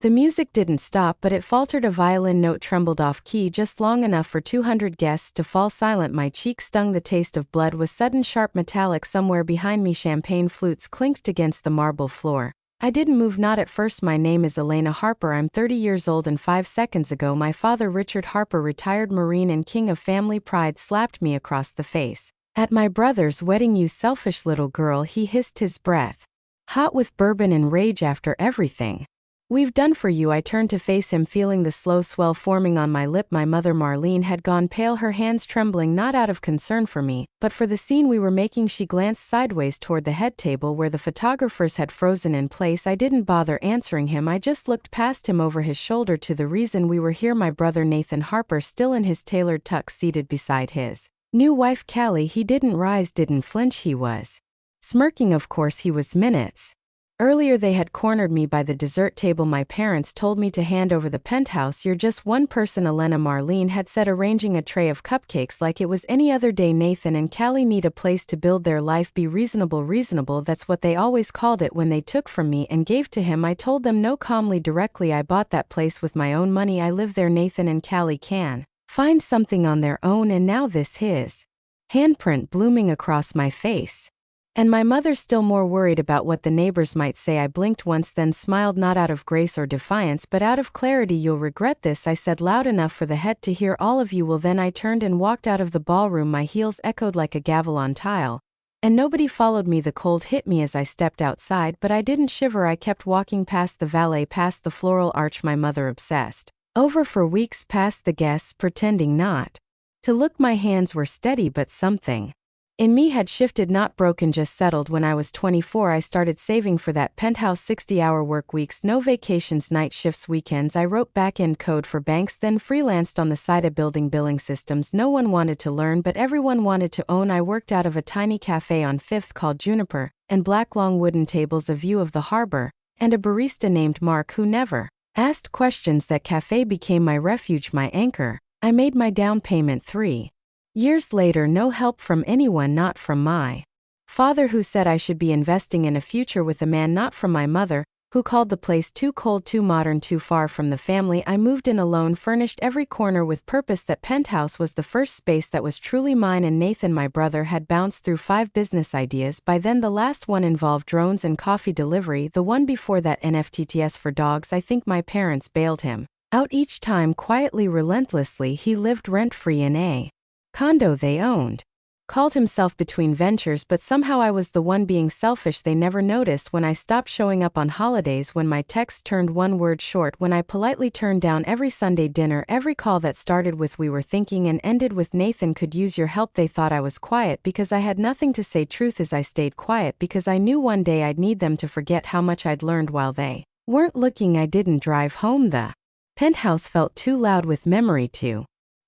The music didn't stop, but it faltered. A violin note trembled off key just long enough for 200 guests to fall silent. My cheek stung. The taste of blood was sudden, sharp, metallic. Somewhere behind me, champagne flutes clinked against the marble floor. I didn't move, not at first. My name is Elena Harper. I'm 30 years old, and 5 seconds ago my father, Richard Harper, retired Marine and king of family pride, slapped me across the face. At my brother's wedding, you selfish little girl, he hissed, his breath hot with bourbon and rage. After everything we've done for you. I turned to face him, feeling the slow swell forming on my lip. My mother, Marlene, had gone pale, her hands trembling, not out of concern for me, but for the scene we were making. She glanced sideways toward the head table where the photographers had frozen in place. I didn't bother answering him. I just looked past him over his shoulder to the reason we were here. My brother Nathan Harper, still in his tailored tux, seated beside his new wife Callie. He didn't rise, didn't flinch. He was smirking. Of course he was. Minutes earlier they had cornered me by the dessert table. My parents told me to hand over the penthouse. You're just one person, Elena, Marlene had said, arranging a tray of cupcakes like it was any other day. Nathan and Callie need a place to build their life. Be reasonable. Reasonable, that's what they always called it when they took from me and gave to him. I told them no, calmly, directly. I bought that place with my own money. I live there. Nathan and Callie can find something on their own. And now this, his handprint blooming across my face. And my mother, still more worried about what the neighbors might say. I blinked once, then smiled, not out of grace or defiance, but out of clarity. You'll regret this, I said, loud enough for the head to hear. All of you will. Then I turned and walked out of the ballroom. My heels echoed like a gavel on tile, and nobody followed me. The cold hit me as I stepped outside, but I didn't shiver. I kept walking past the valet, past the floral arch my mother obsessed over for weeks, past the guests, pretending not to look. My hands were steady, but something in me had shifted, not broken, just settled. When I was 24, I started saving for that penthouse. 60-hour work weeks, no vacations, night shifts, weekends. I wrote back-end code for banks, then freelanced on the side of building billing systems. No one wanted to learn, but everyone wanted to own. I worked out of a tiny cafe on 5th called Juniper, and black long wooden tables, a view of the harbor, and a barista named Mark who never asked questions. That cafe became my refuge, my anchor. I made my down payment 3 years later. No help from anyone, not from my father, who said I should be investing in a future with a man, not from my mother, who called the place too cold, too modern, too far from the family. I moved in alone, furnished every corner with purpose. That penthouse was the first space that was truly mine. And Nathan, my brother, had bounced through 5 business ideas by then. The last one involved drones and coffee delivery, the one before that NFTTS for dogs. I think my parents bailed him out each time, quietly, relentlessly. He lived rent-free in a condo they owned. Called himself Between Ventures, but somehow I was the one being selfish. They never noticed when I stopped showing up on holidays, when my texts turned one word short, when I politely turned down every Sunday dinner, every call that started with "we were thinking" and ended with "Nathan could use your help." They thought I was quiet because I had nothing to say. Truth is, I stayed quiet because I knew one day I'd need them to forget how much I'd learned while they weren't looking. I didn't drive home. The penthouse felt too loud with memory too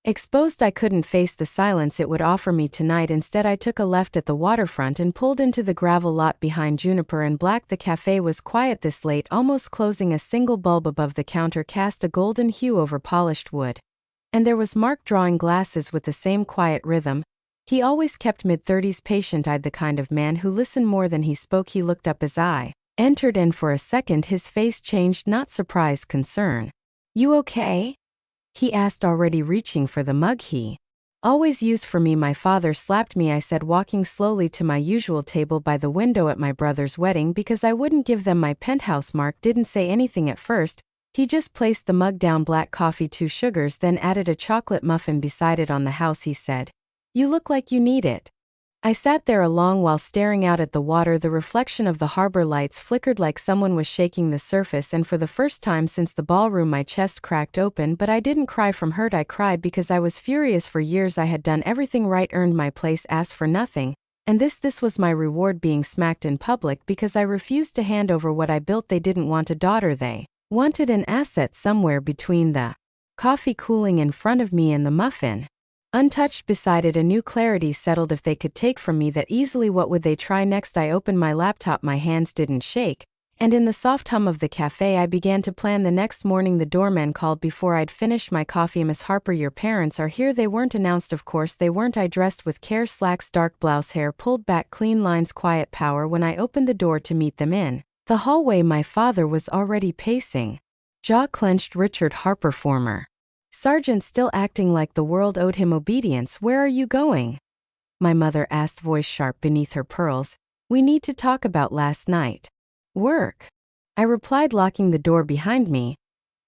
exposed. I couldn't face the silence it would offer me tonight. Instead, I took a left at the waterfront and pulled into the gravel lot behind Juniper and Black. The cafe was quiet this late, almost closing. A single bulb above the counter cast a golden hue over polished wood. And there was Mark drawing glasses with the same quiet rhythm. He always kept mid-30s, patient-eyed, the kind of man who listened more than he spoke. He looked up as I entered, and for a second his face changed, not surprise, concern. "You okay?" he asked, already reaching for the mug he always used for me. "My father slapped me," I said, walking slowly to my usual table by the window at my brother's wedding, because I wouldn't give them my penthouse. Mark didn't say anything at first. He just placed the mug down. "Black coffee, 2 sugars," then added a chocolate muffin beside it. "On the house," he said. "You look like you need it." I sat there a long while, staring out at the water. The reflection of the harbor lights flickered like someone was shaking the surface, and for the first time since the ballroom my chest cracked open. But I didn't cry from hurt. I cried because I was furious. For years I had done everything right, earned my place, asked for nothing, and this was my reward, being smacked in public because I refused to hand over what I built. They didn't want a daughter, they wanted an asset. Somewhere between the coffee cooling in front of me and the muffin untouched beside it, a new clarity settled. If they could take from me that easily, what would they try next? I opened my laptop. My hands didn't shake, and in the soft hum of the cafe I began to plan. The next morning the doorman called before I'd finished my coffee. "Miss Harper, your parents are here." They weren't announced, of course they weren't. I dressed with care, slacks, dark blouse, hair pulled back, clean lines, quiet power. When I opened the door to meet them in the hallway, my father was already pacing Jaw clenched Richard Harper, former sergeant, still acting like the world owed him obedience. Where are you going? My mother asked, voice sharp beneath her pearls. We need to talk about last night. Work, I replied, locking the door behind me.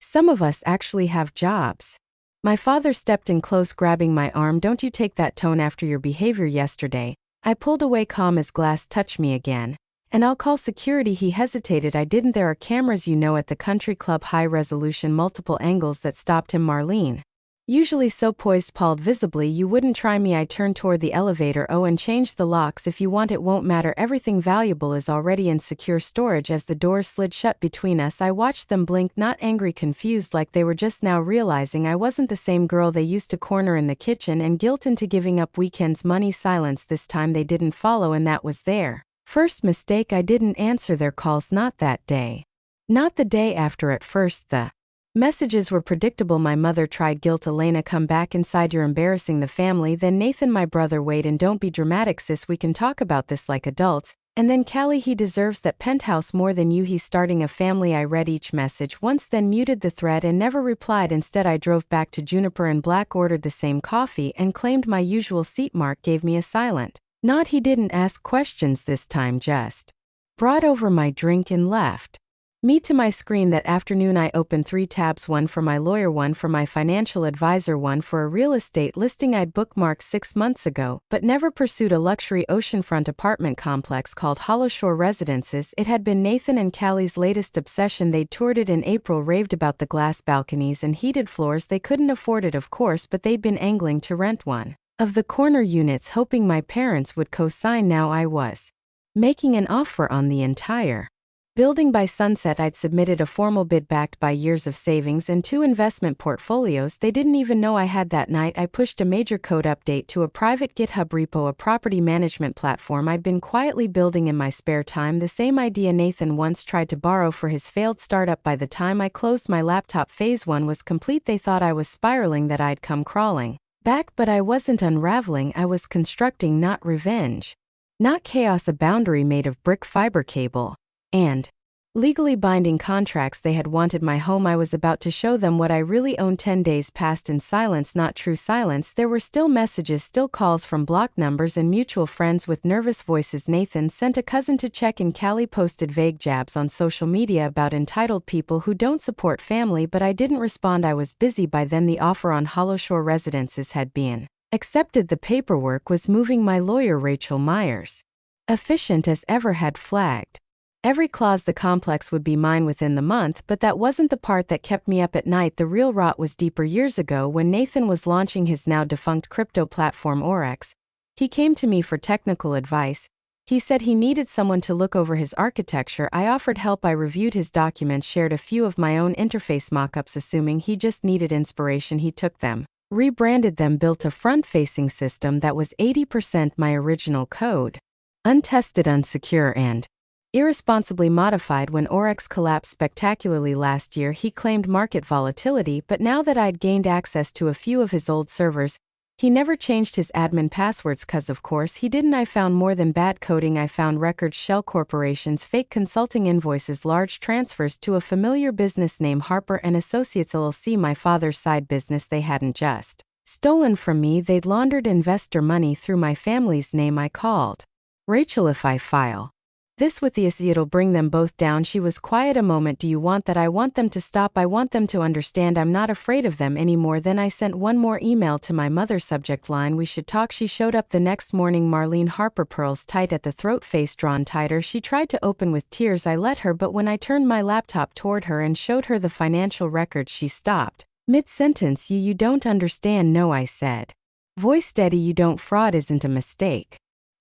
Some of us actually have jobs. My father stepped in close, grabbing my arm. Don't you take that tone after your behavior yesterday. I pulled away, calm as glass. Touch me again, and I'll call security. He hesitated. I didn't. There are cameras, at the country club, high resolution, multiple angles that stopped him. Marlene, usually so poised, palled visibly. You wouldn't try me. I turned toward the elevator. Oh, and change the locks if you want. It won't matter. Everything valuable is already in secure storage. As the doors slid shut between us, I watched them blink, not angry, confused, like they were just now realizing I wasn't the same girl they used to corner in the kitchen and guilt into giving up weekends, money, silence. This time they didn't follow, and that was their first mistake. I didn't answer their calls, not that day. Not the day after. At first the messages were predictable. My mother tried guilt. Elena, come back inside. You're embarrassing the family. Then Nathan, my brother. Wait, and don't be dramatic, sis. We can talk about this like adults. And then Callie, he deserves that penthouse more than you. He's starting a family. I read each message once, then muted the thread and never replied. Instead, I drove back to Juniper and Black, ordered the same coffee, and claimed my usual seat. Mark gave me a silent nod. He didn't ask questions this time, just brought over my drink and left me to my screen. That afternoon I opened 3 tabs, one for my lawyer, one for my financial advisor, one for a real estate listing I'd bookmarked 6 months ago, but never pursued, a luxury oceanfront apartment complex called Hollow Shore Residences. It had been Nathan and Callie's latest obsession. They'd toured it in April, raved about the glass balconies and heated floors. They couldn't afford it, of course, but they'd been angling to rent one of the corner units, hoping my parents would co-sign. Now I was making an offer on the entire building. By sunset, I'd submitted a formal bid backed by years of savings and 2 investment portfolios they didn't even know I had. That night, I pushed a major code update to a private GitHub repo, a property management platform I'd been quietly building in my spare time, the same idea Nathan once tried to borrow for his failed startup. By the time I closed my laptop, phase 1 was complete. They thought I was spiraling, that I'd come crawling back, but I wasn't unraveling. I was constructing, not revenge, not chaos, a boundary made of brick, fiber cable, and legally binding contracts. They had wanted my home. I was about to show them what I really owned. 10 days passed in silence, not true silence. There were still messages, still calls from blocked numbers and mutual friends with nervous voices. Nathan sent a cousin to check in. Callie posted vague jabs on social media about entitled people who don't support family, but I didn't respond. I was busy by then. The offer on Hollow Shore Residences had been accepted. The paperwork was moving. My lawyer, Rachel Myers, efficient as ever, had flagged every clause. The complex would be mine within the month, but that wasn't the part that kept me up at night. The real rot was deeper. Years ago, when Nathan was launching his now defunct crypto platform Oryx, he came to me for technical advice. He said he needed someone to look over his architecture. I offered help. I reviewed his documents, shared a few of my own interface mockups, assuming he just needed inspiration. He took them, rebranded them, built a front-facing system that was 80% my original code, untested, unsecure, and irresponsibly modified. When Oryx collapsed spectacularly last year, he claimed market volatility, but now that I'd gained access to a few of his old servers, he never changed his admin passwords, 'cause of course he didn't. I found more than bad coding. I found records, shell corporations, fake consulting invoices, large transfers to a familiar business name, Harper and Associates LLC, my father's side business. They hadn't just stolen from me, they'd laundered investor money through my family's name. I called Rachel. If I file this with the SEC, it'll bring them both down. She was quiet a moment. Do you want that? I want them to stop. I want them to understand I'm not afraid of them anymore. Then I sent one more email to my mother, subject line, we should talk. She showed up the next morning, Marlene Harper, pearls tight at the throat, face drawn tighter. She tried to open with tears. I let her, but when I turned my laptop toward her and showed her the financial records, she stopped mid-sentence. You don't understand. No, I said, voice steady. You don't. Fraud isn't a mistake,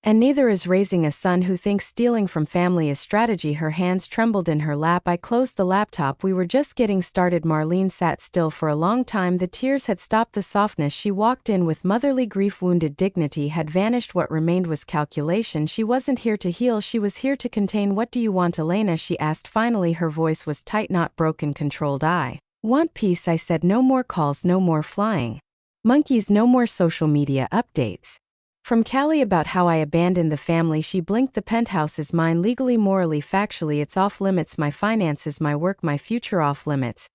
and neither is raising a son who thinks stealing from family is strategy. Her hands trembled in her lap. I closed the laptop. We were just getting started. Marlene sat still for a long time. The tears had stopped, the softness. She walked in with motherly grief. Wounded dignity had vanished. What remained was calculation. She wasn't here to heal, she was here to contain. What do you want, Elena? She asked finally. Her voice was tight, not broken, controlled. I want peace, I said. No more calls, no more flying monkeys, no more social media updates from Callie about how I abandoned the family. She blinked. The penthouse is mine, legally, morally, factually. It's off limits. My finances, my work, my future, off limits.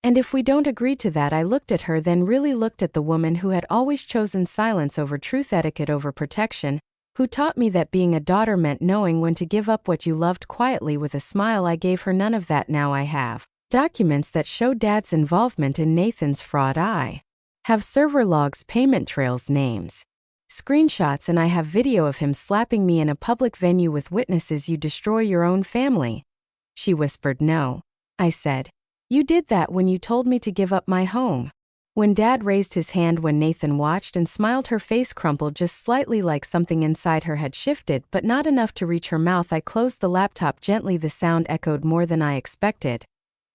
And if we don't agree to that, I looked at her, then really looked at the woman who had always chosen silence over truth, etiquette over protection, who taught me that being a daughter meant knowing when to give up what you loved quietly. With a smile I gave her none of that. Now I have documents that show Dad's involvement in Nathan's fraud. I have server logs, payment trails, names, screenshots, and I have video of him slapping me in a public venue with witnesses. You destroy your own family. She whispered. No, I said. You did that when you told me to give up my home. When Dad raised his hand when Nathan watched and smiled, her face crumpled just slightly, like something inside her had shifted, but not enough to reach her mouth. I closed the laptop gently. The sound echoed more than I expected.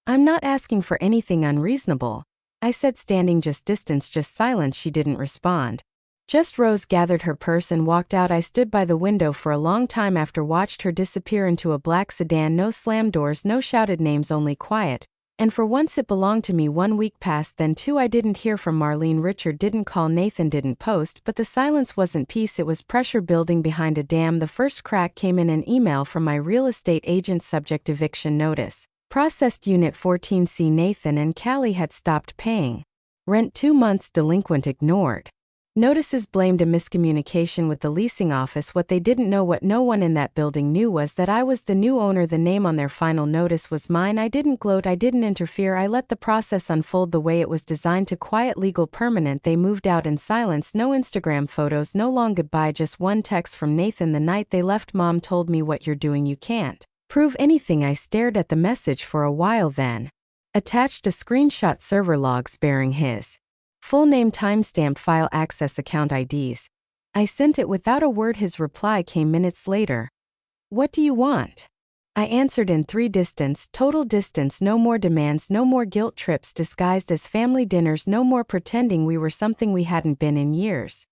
I'm not asking for anything unreasonable, I said, standing just distance, just silence. She didn't respond. Just rose, gathered her purse, and walked out. I stood by the window for a long time after, watched her disappear into a black sedan. No slammed doors, no shouted names, only quiet. And for once it belonged to me. 1 week passed, then 2. I didn't hear from Marlene. Richard didn't call. Nathan didn't post, but the silence wasn't peace, it was pressure building behind a dam. The first crack came in an email from my real estate agent. Subject: eviction notice. Processed Unit 14C. Nathan and Callie had stopped paying rent. 2 months delinquent. Ignored notices. Blamed a miscommunication with the leasing office. What they didn't know, what no one in that building knew, was that I was the new owner. The name on their final notice was mine. I didn't gloat, I didn't interfere. I let the process unfold the way it was designed to. Quiet, legal, permanent. They moved out in silence. No Instagram photos, no long goodbye, just one text from Nathan the night they left. Mom told me, what you're doing, you can't prove anything. I stared at the message for a while, then attached a screenshot. Server logs bearing his full name, timestamped, file access, account IDs. I sent it without a word. His reply came minutes later. What do you want? I answered in 3 distance, total distance. No more demands, no more guilt trips disguised as family dinners, no more pretending we were something we hadn't been in years.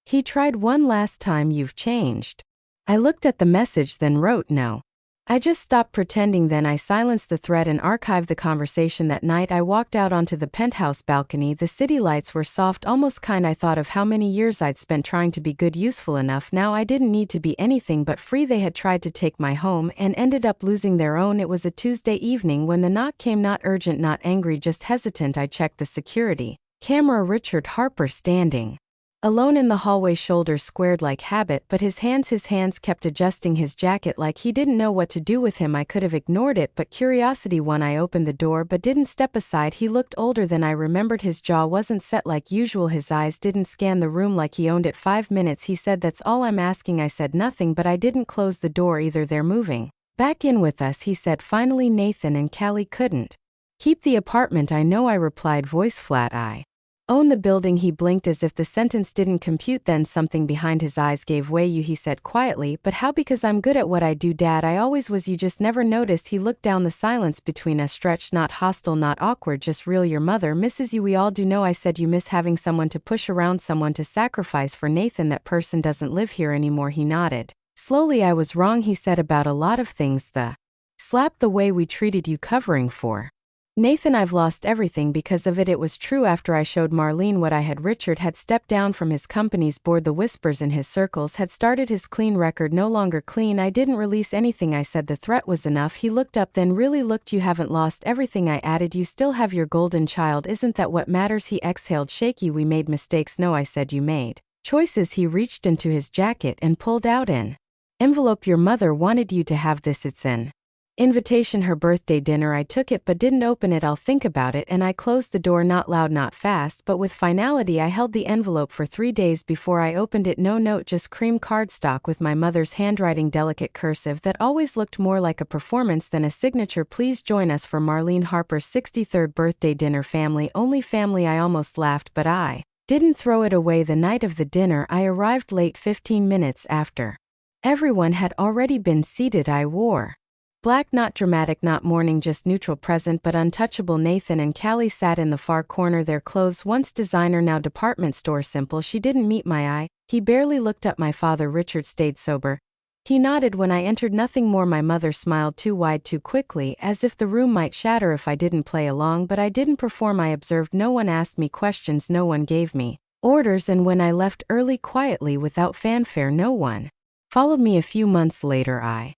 He tried one last time. You've changed. I looked at the message, then wrote, no. I just stopped pretending. Then I silenced the thread and archived the conversation. That night I walked out onto the penthouse balcony. The city lights were soft, almost kind. I thought of how many years I'd spent trying to be good, useful enough. Now I didn't need to be anything but free. They had tried to take my home and ended up losing their own. It was a Tuesday evening when the knock came, not urgent, not angry, just hesitant. I checked the security camera. Richard Harper standing alone in the hallway, shoulders squared like habit, but his hands kept adjusting his jacket like he didn't know what to do with him. I could have ignored it, but curiosity won. I opened the door but didn't step aside. He looked older than I remembered. His jaw wasn't set like usual. His eyes didn't scan the room like he owned it. 5 minutes, he said. That's all I'm asking. I said nothing, but I didn't close the door either. They're moving back in with us, he said finally. Nathan and Callie couldn't keep the apartment. I know, I replied, voice flat. I own the building. He blinked as if the sentence didn't compute. Then something behind his eyes gave way. You, he said quietly. But how? Because I'm good at what I do, Dad. I always was. You just never noticed. He looked down. The silence between us stretched, not hostile, not awkward, just real. Your mother misses you. We all do. No, I said. You miss having someone to push around, someone to sacrifice for. Nathan, that person doesn't live here anymore. He nodded slowly. I was wrong, he said, about a lot of things. The slap, the way we treated you, covering for Nathan. I've lost everything because of it. It was true. After I showed Marlene what I had, Richard had stepped down from his company's board. The whispers in his circles had started. His clean record no longer clean. I didn't release anything. I said the threat was enough. He looked up, then really looked. You haven't lost everything, I added. You still have your golden child. Isn't that what matters? He exhaled, shaky. We made mistakes. No, I said, you made choices. He reached into his jacket and pulled out an envelope. Your mother wanted you to have this. It's an invitation, her birthday dinner. I took it but didn't open it. I'll think about it. And I closed the door, not loud, not fast, but with finality. I held the envelope for 3 days before I opened it. No note, just cream cardstock with my mother's handwriting, delicate cursive that always looked more like a performance than a signature. Please join us for Marlene Harper's 63rd birthday dinner. Family only. Family. I almost laughed, but I didn't throw it away. The night of the dinner, I arrived late, 15 minutes after everyone had already been seated. I wore black, not dramatic, not mourning, just neutral, present but untouchable. Nathan and Callie sat in the far corner, their clothes once designer, now department store simple. She didn't meet my eye. He barely looked up. My father, Richard, stayed sober. He nodded when I entered. Nothing more. My mother smiled too wide, too quickly, as if the room might shatter if I didn't play along, but I didn't perform. I observed. No one asked me questions, no one gave me orders, and when I left early, quietly, without fanfare, no one followed me. A few months later, I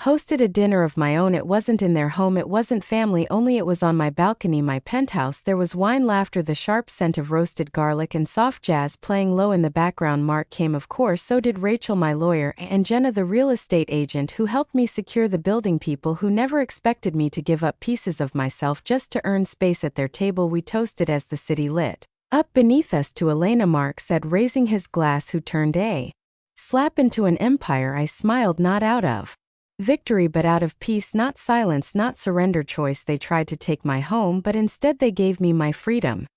Hosted a dinner of my own. It wasn't in their home, it wasn't family only, it was on my balcony, my penthouse. There was wine, laughter, the sharp scent of roasted garlic, and soft jazz playing low in the background. Mark came, of course, so did Rachel, my lawyer, and Jenna, the real estate agent who helped me secure the building, people who never expected me to give up pieces of myself just to earn space at their table. We toasted as the city lit up beneath us to Elena, Mark said, raising his glass, who turned a slap into an empire. I smiled, not out of victory but out of peace, not silence, not surrender. Choice. They tried to take my home, but instead they gave me my freedom.